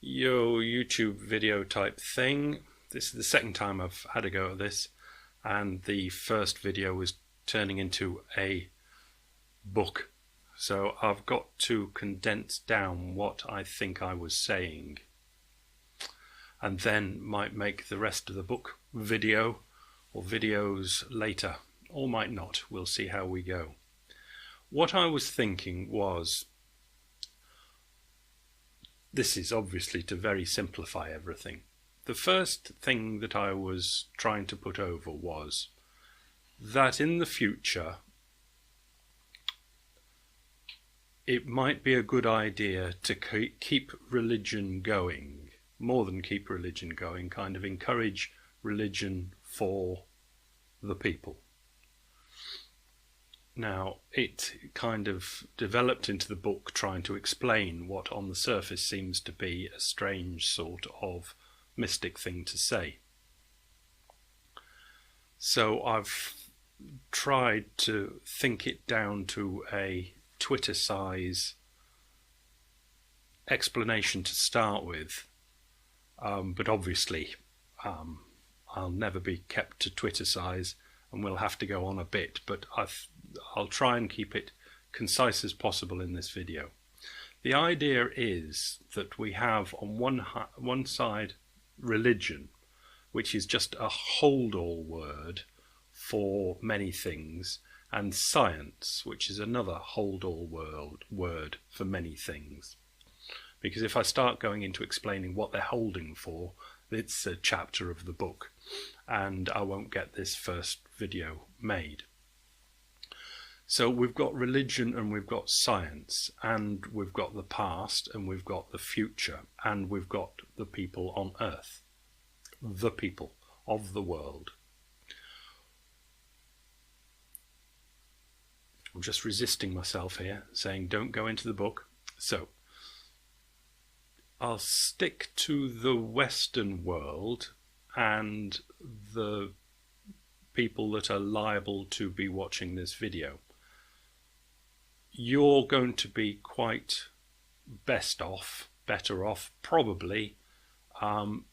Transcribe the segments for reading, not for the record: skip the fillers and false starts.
Yo, YouTube video type thing. This is the second time I've had a go at this, and the first video was turning into a book. So I've got to condense down what I think I was saying, and then might make the rest of the book video or videos later, or might not. We'll see how we go. What I was thinking was, this is obviously to very simplify everything. The first thing that I was trying to put over was that in the future it might be a good idea to keep religion going, more than keep religion going, kind of encourage religion for the people. Now, it kind of developed into the book trying to explain what on the surface seems to be a strange sort of mystic thing to say. So I've tried to think it down to a Twitter size explanation to start with, but obviously I'll never be kept to Twitter size and we'll have to go on a bit, but I'll try and keep it concise as possible in this video. The idea is that we have on one side religion, which is just a hold-all word for many things, and science, which is another hold-all word for many things. Because if I start going into explaining what they're holding for, it's a chapter of the book, and I won't get this first video made. So we've got religion and we've got science, and we've got the past and we've got the future, and we've got the people on earth, the people of the world. I'm just resisting myself here, saying don't go into the book. So I'll stick to the Western world and the people that are liable to be watching this video. You're going to be quite better off, probably, you're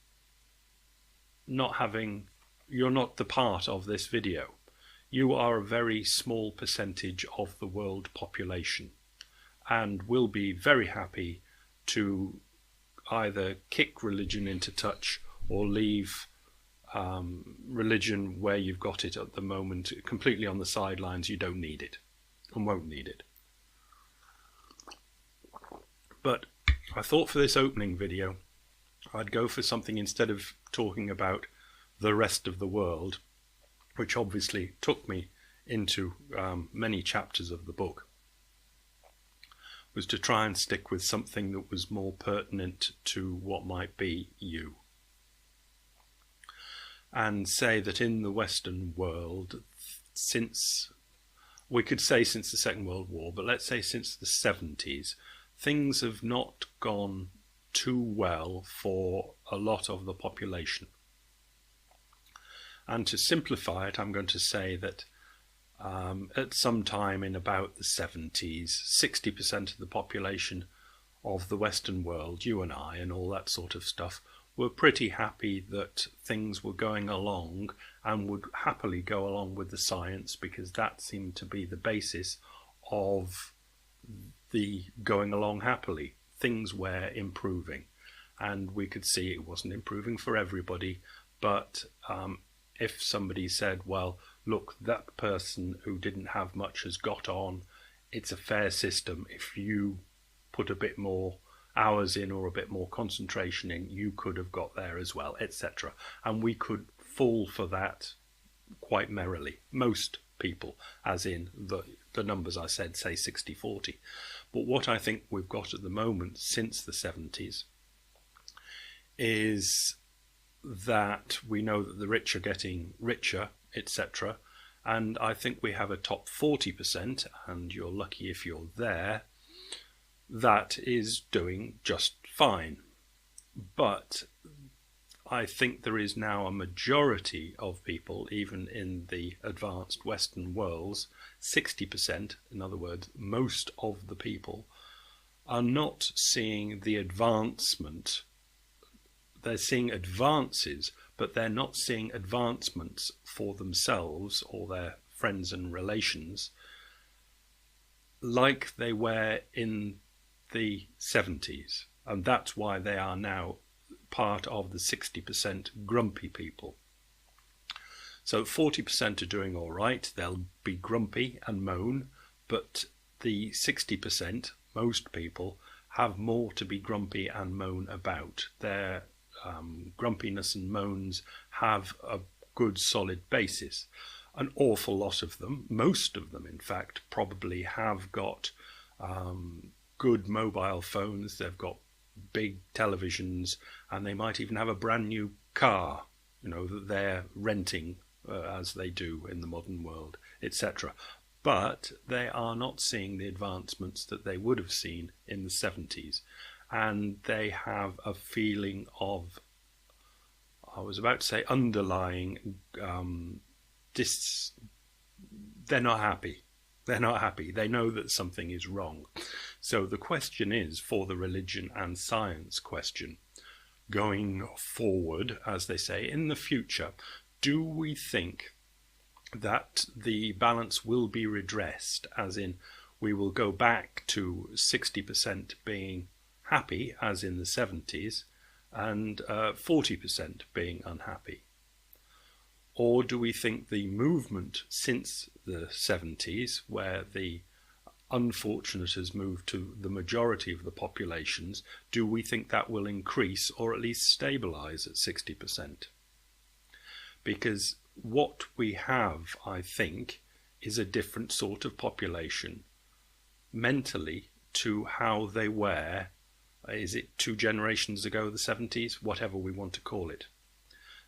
not the part of this video. You are a very small percentage of the world population, and will be very happy to either kick religion into touch or leave religion where you've got it at the moment, completely on the sidelines. You don't need it and won't need it. But I thought for this opening video I'd go for something, instead of talking about the rest of the world, which obviously took me into many chapters of the book, was to try and stick with something that was more pertinent to what might be you. And say that in the Western world, we could say since the Second World War, but let's say since the 70s, things have not gone too well for a lot of the population. And to simplify it, I'm going to say that at some time in about the 70s, 60% of the population of the Western world, you and I and all that sort of stuff, were pretty happy that things were going along, and would happily go along with the science, because that seemed to be the basis of the going along happily. Things were improving, and we could see it wasn't improving for everybody, but if somebody said, well, look, that person who didn't have much has got on, it's a fair system, if you put a bit more hours in or a bit more concentration in, you could have got there as well, etc. And we could fall for that quite merrily, most people, as in the numbers I said, say 60-40. But what I think we've got at the moment since the 70s is that we know that the rich are getting richer, etc. And I think we have a top 40%, and you're lucky if you're there, that is doing just fine. But I think there is now a majority of people, even in the advanced Western worlds, 60%, in other words, most of the people, are not seeing the advancement they're seeing advances, but they're not seeing advancements for themselves or their friends and relations like they were in the 70s. And that's why they are now part of the 60% grumpy people. So 40% are doing all right. They'll be grumpy and moan, but the 60%, most people, have more to be grumpy and moan about. Their grumpiness and moans have a good solid basis. An awful lot of them, most of them in fact, probably have got good mobile phones, they've got big televisions, and they might even have a brand new car, that they're renting as they do in the modern world, etc. But they are not seeing the advancements that they would have seen in the 70s. And they have a feeling of, I was about to say underlying, they're not happy. They're not happy. They know that something is wrong. So the question is, for the religion and science question, going forward, as they say, in the future, do we think that the balance will be redressed, as in we will go back to 60% being happy, as in the 70s, and 40% being unhappy? Or do we think the movement since the 70s, where the unfortunate has moved to the majority of the populations, do we think that will increase or at least stabilise at 60%? Because what we have, I think, is a different sort of population mentally to how they were, is it 2 generations ago, the 70s, whatever we want to call it.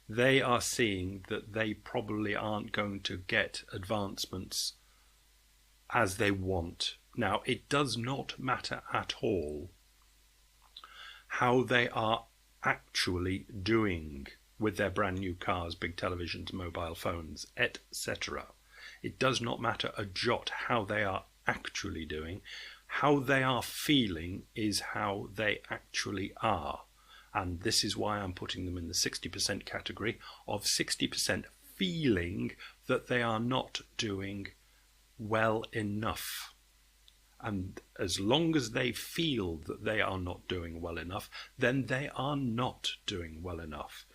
They are seeing that they probably aren't going to get advancements as they want. Now, it does not matter at all how they are actually doing with their brand new cars, big televisions, mobile phones, etc. It does not matter a jot how they are actually doing. How they are feeling is how they actually are. And this is why I'm putting them in the 60% category of 60% feeling that they are not doing well enough. And as long as they feel that they are not doing well enough, then they are not doing well enough.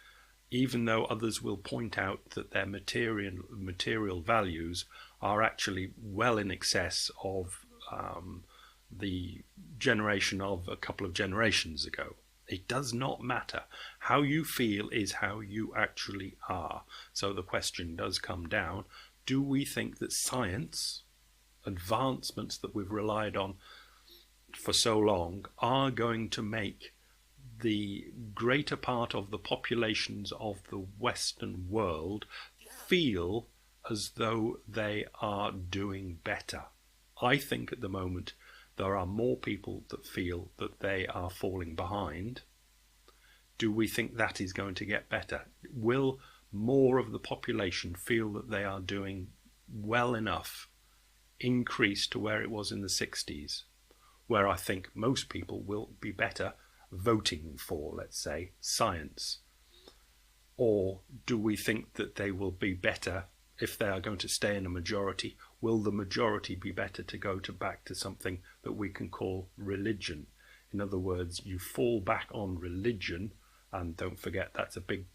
Even though others will point out that their material values are actually well in excess of the generation of a couple of generations ago. It does not matter. How you feel is how you actually are. So the question does come down, do we think that science, advancements that we've relied on for so long, are going to make the greater part of the populations of the Western world feel as though they are doing better? I think at the moment there are more people that feel that they are falling behind. Do we think that is going to get better? Will more of the population feel that they are doing well enough, increase to where it was in the 60s, where I think most people will be better voting for, let's say, science? Or do we think that they will be better if they are going to stay in a majority? Will the majority be better to go back to something that we can call religion? In other words, you fall back on religion, and don't forget that's a big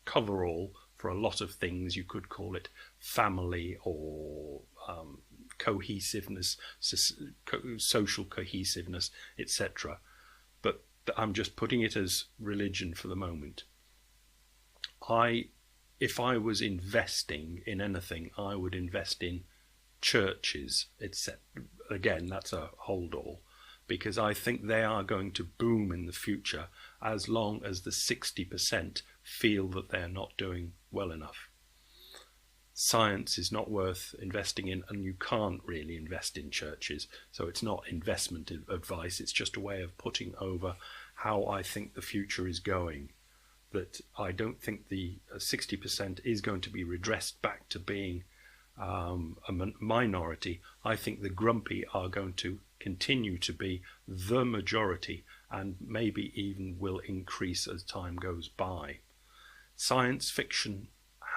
coverall for a lot of things. You could call it family or cohesiveness, social cohesiveness, etc. But I'm just putting it as religion for the moment. If I was investing in anything, I would invest in churches. Again, that's a hold-all, because I think they are going to boom in the future as long as the 60% feel that they're not doing well enough. Science is not worth investing in, and you can't really invest in churches. So it's not investment advice, it's just a way of putting over how I think the future is going. That I don't think the 60% is going to be redressed back to being a minority. I think the grumpy are going to continue to be the majority, and maybe even will increase as time goes by. Science fiction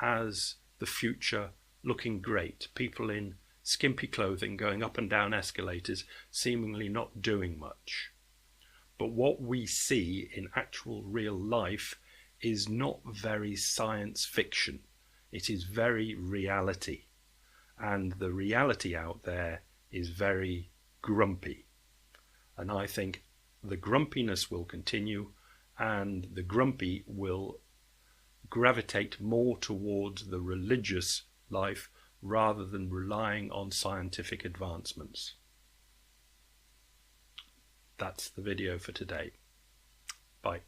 has the future looking great. People in skimpy clothing going up and down escalators, seemingly not doing much. But what we see in actual real life is not very science fiction. It is very reality. And the reality out there is very grumpy. And I think the grumpiness will continue, and the grumpy will gravitate more towards the religious life rather than relying on scientific advancements. That's the video for today. Bye.